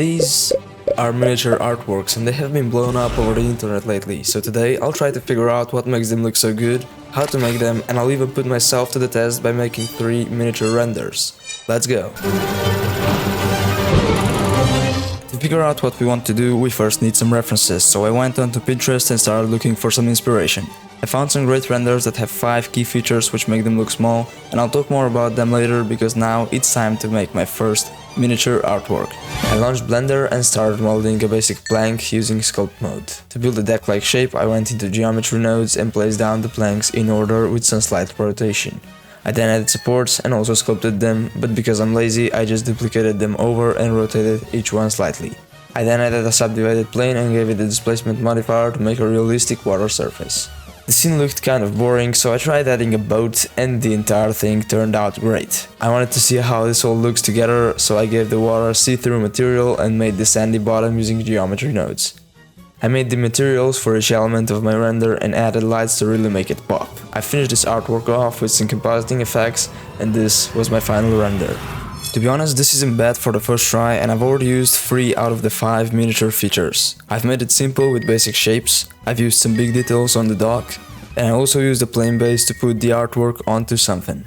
These are miniature artworks and they have been blown up over the internet lately, so today I'll try to figure out what makes them look so good, how to make them, and I'll even put myself to the test by making 3 miniature renders. Let's go! To figure out what we want to do, we first need some references, so I went onto Pinterest and started looking for some inspiration. I found some great renders that have 5 key features which make them look small, and I'll talk more about them later because now it's time to make my first miniature artwork. I launched Blender and started modeling a basic plank using sculpt mode. To build a deck-like shape, I went into geometry nodes and placed down the planks in order with some slight rotation. I then added supports and also sculpted them, but because I'm lazy, I just duplicated them over and rotated each one slightly. I then added a subdivided plane and gave it a displacement modifier to make a realistic water surface. The scene looked kind of boring, so I tried adding a boat and the entire thing turned out great. I wanted to see how this all looks together, so I gave the water see-through material and made the sandy bottom using geometry nodes. I made the materials for each element of my render and added lights to really make it pop. I finished this artwork off with some compositing effects, and this was my final render. To be honest, this isn't bad for the first try, and I've already used 3 out of the 5 miniature features. I've made it simple with basic shapes, I've used some big details on the dock, and I also used a plane base to put the artwork onto something.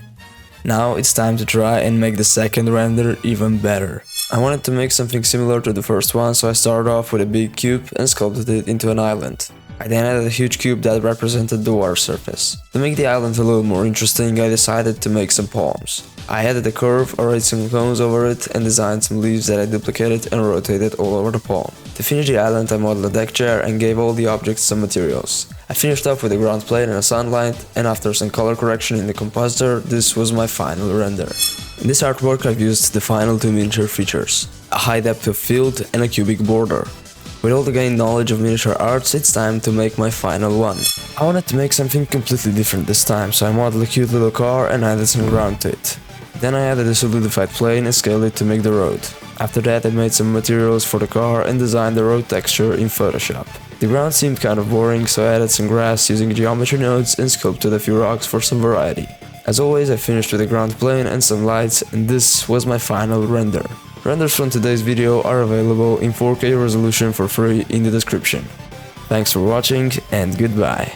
Now it's time to try and make the second render even better. I wanted to make something similar to the first one, so I started off with a big cube and sculpted it into an island. I then added a huge cube that represented the water surface. To make the island a little more interesting, I decided to make some palms. I added a curve, arrayed some cones over it, and designed some leaves that I duplicated and rotated all over the palm. To finish the island, I modeled a deck chair and gave all the objects some materials. I finished off with a ground plane and a sunlight, and after some color correction in the compositor, this was my final render. In this artwork, I've used the final 2 miniature features, a high depth of field and a cubic border. With all the gained knowledge of miniature arts, it's time to make my final one. I wanted to make something completely different this time, so I modeled a cute little car and added some ground to it. Then I added a solidified plane and scaled it to make the road. After that I made some materials for the car and designed the road texture in Photoshop. The ground seemed kind of boring, so I added some grass using geometry nodes and sculpted a few rocks for some variety. As always, I finished with a ground plane and some lights, and this was my final render. Renders from today's video are available in 4K resolution for free in the description. Thanks for watching and goodbye.